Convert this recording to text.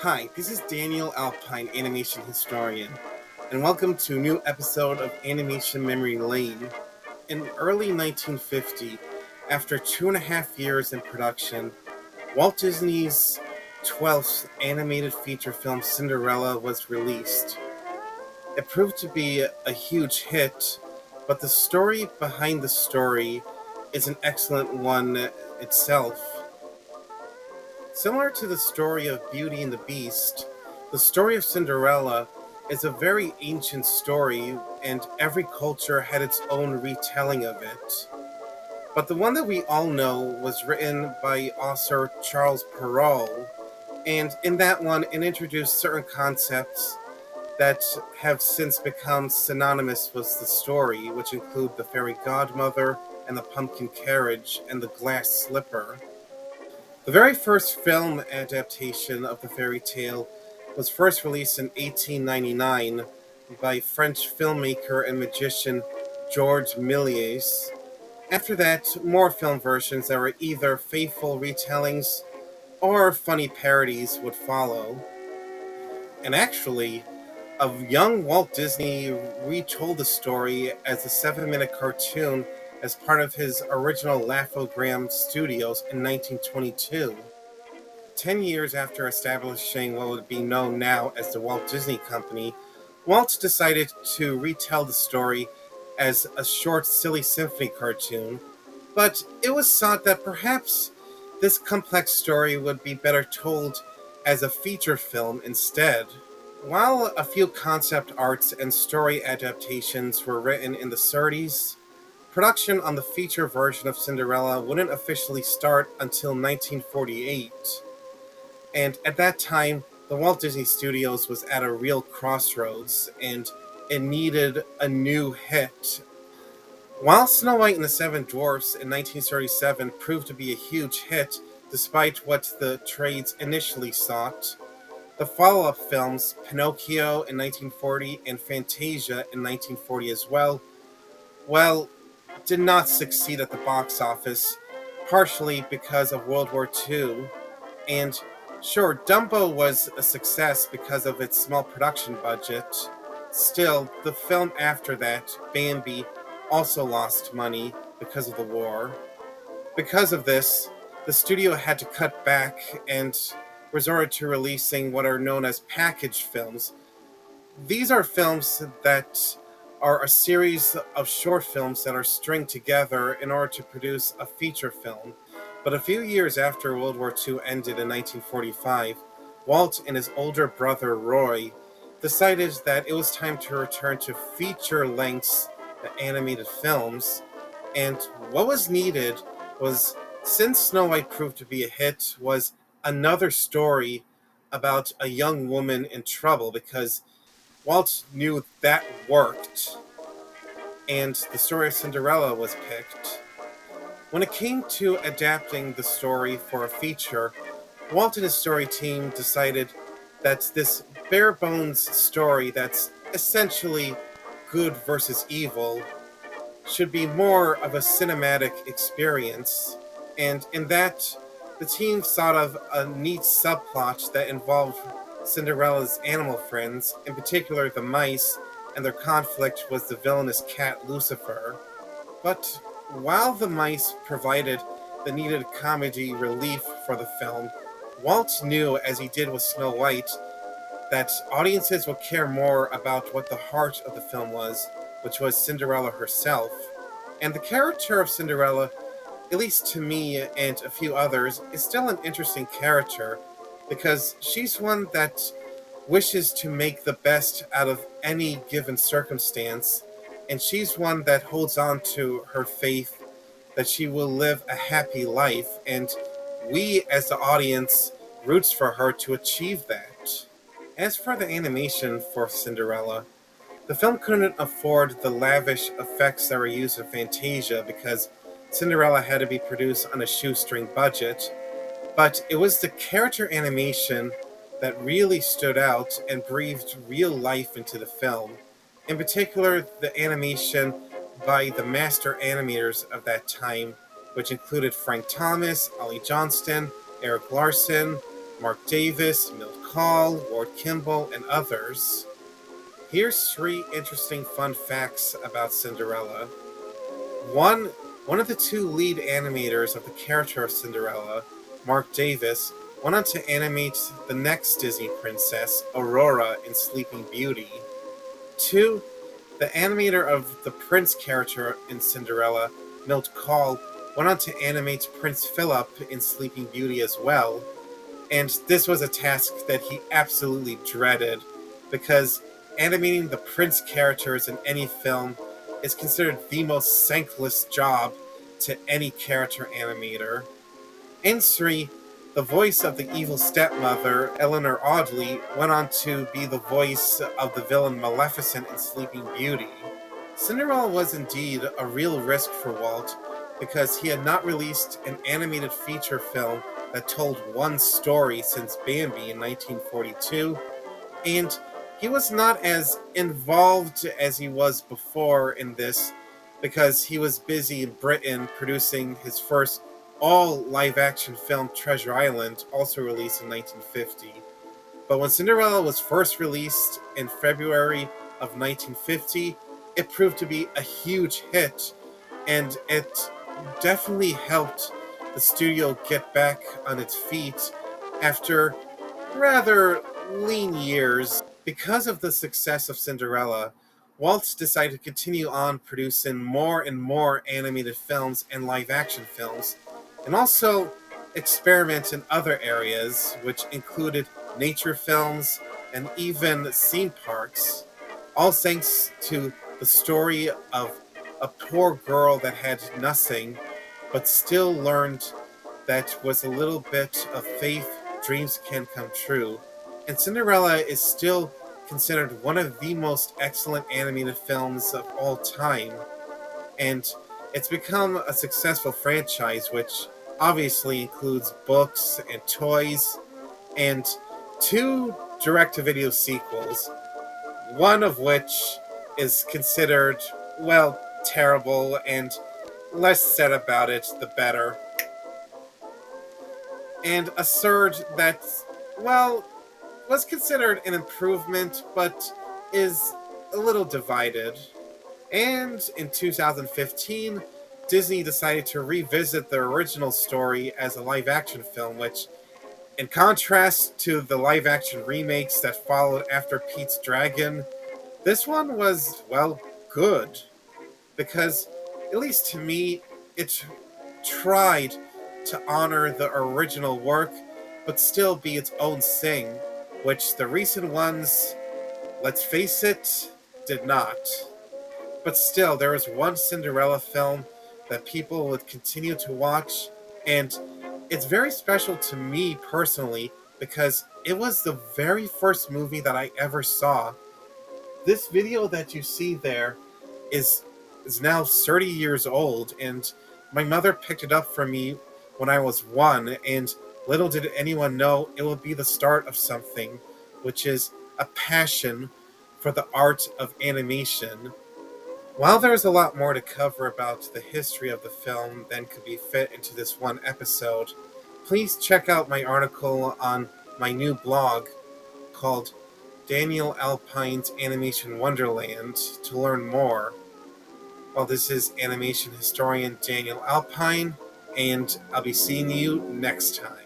Hi, this is Daniel Alpine, animation historian, and welcome to a new episode of Animation Memory Lane. In early 1950, after 2.5 years in production, Walt Disney's 12th animated feature film Cinderella was released. It proved to be a huge hit, but the story behind the story is an excellent one itself. Similar to the story of Beauty and the Beast, the story of Cinderella is a very ancient story, and every culture had its own retelling of it. But the one that we all know was written by author Charles Perrault, and in that one, it introduced certain concepts that have since become synonymous with the story, which include the fairy godmother, and the pumpkin carriage, and the glass slipper. The very first film adaptation of the fairy tale was first released in 1899 by French filmmaker and magician Georges Méliès. After that, more film versions that were either faithful retellings or funny parodies would follow. And actually, a young Walt Disney retold the story as a 7-minute cartoon as part of his original Laugh-O-Gram Studios in 1922. 10 years after establishing what would be known now as the Walt Disney Company, Walt decided to retell the story as a short, silly symphony cartoon, but it was thought that perhaps this complex story would be better told as a feature film instead. While a few concept arts and story adaptations were written in the 30s, production on the feature version of Cinderella wouldn't officially start until 1948. And at that time, the Walt Disney Studios was at a real crossroads, and it needed a new hit. While Snow White and the Seven Dwarfs in 1937 proved to be a huge hit, despite what the trades initially sought, the follow-up films, Pinocchio in 1940 and Fantasia in 1940 as well, did not succeed at the box office, partially because of World War II. And sure, Dumbo was a success because of its small production budget. Still, the film after that, Bambi, also lost money because of the war. Because of this, the studio had to cut back and resorted to releasing what are known as package films. These are films that are a series of short films that are stringed together in order to produce a feature film. But a few years after World War II ended in 1945, Walt and his older brother Roy decided that it was time to return to feature lengths, the animated films, and what was needed was, since Snow White proved to be a hit, was another story about a young woman in trouble, because Walt knew that worked, and the story of Cinderella was picked. When it came to adapting the story for a feature, Walt and his story team decided that this bare bones story that's essentially good versus evil should be more of a cinematic experience, and in that, the team thought of a neat subplot that involved Cinderella's animal friends, in particular the mice, and their conflict was the villainous cat Lucifer. But while the mice provided the needed comedy relief for the film, Walt knew, as he did with Snow White, that audiences would care more about what the heart of the film was, which was Cinderella herself. And the character of Cinderella, at least to me and a few others, is still an interesting character, because she's one that wishes to make the best out of any given circumstance, and she's one that holds on to her faith that she will live a happy life, and we as the audience roots for her to achieve that. As for the animation for Cinderella, the film couldn't afford the lavish effects that were used in Fantasia because Cinderella had to be produced on a shoestring budget, but it was the character animation that really stood out and breathed real life into the film. In particular, the animation by the master animators of that time, which included Frank Thomas, Ollie Johnston, Eric Larson, Mark Davis, Milt Kahl, Ward Kimball, and others. Here's 3 interesting fun facts about Cinderella. One, one of the 2 lead animators of the character of Cinderella, Mark Davis, went on to animate the next Disney princess, Aurora, in Sleeping Beauty. 2, the animator of the prince character in Cinderella, Milt Kahl, went on to animate Prince Philip in Sleeping Beauty as well, and this was a task that he absolutely dreaded, because animating the prince characters in any film is considered the most thankless job to any character animator. In 3, the voice of the evil stepmother, Eleanor Audley, went on to be the voice of the villain Maleficent in Sleeping Beauty. Cinderella was indeed a real risk for Walt, because he had not released an animated feature film that told one story since Bambi in 1942, and he was not as involved as he was before in this, because he was busy in Britain producing his first all live action film, Treasure Island, also released in 1950. But when Cinderella was first released in February of 1950, it proved to be a huge hit, and it definitely helped the studio get back on its feet after rather lean years. Because of the success of Cinderella, Walt decided to continue on producing more and more animated films and live action films, and also experiment in other areas, which included nature films and even theme parks, all thanks to the story of a poor girl that had nothing but still learned that with a little bit of faith, dreams can come true. And Cinderella is still considered one of the most excellent animated films of all time. And it's become a successful franchise, which obviously includes books and toys, and 2 direct to video sequels, one of which is considered, well, terrible, and less said about it, the better. And a third that, well, was considered an improvement, but is a little divided. And in 2015, Disney decided to revisit the original story as a live action film, which, in contrast to the live action remakes that followed after Pete's Dragon, this one was, well, good. Because, at least to me, it tried to honor the original work, but still be its own thing, which the recent ones, let's face it, did not. But still, there is one Cinderella film that people would continue to watch, and it's very special to me personally, because it was the very first movie that I ever saw. This video that you see there is now 30 years old, and my mother picked it up for me when I was 1, and little did anyone know it would be the start of something, which is a passion for the art of animation. While there's a lot more to cover about the history of the film than could be fit into this one episode, please check out my article on my new blog called Daniel Alpine's Animation Wonderland to learn more. Well, this is animation historian Daniel Alpine, and I'll be seeing you next time.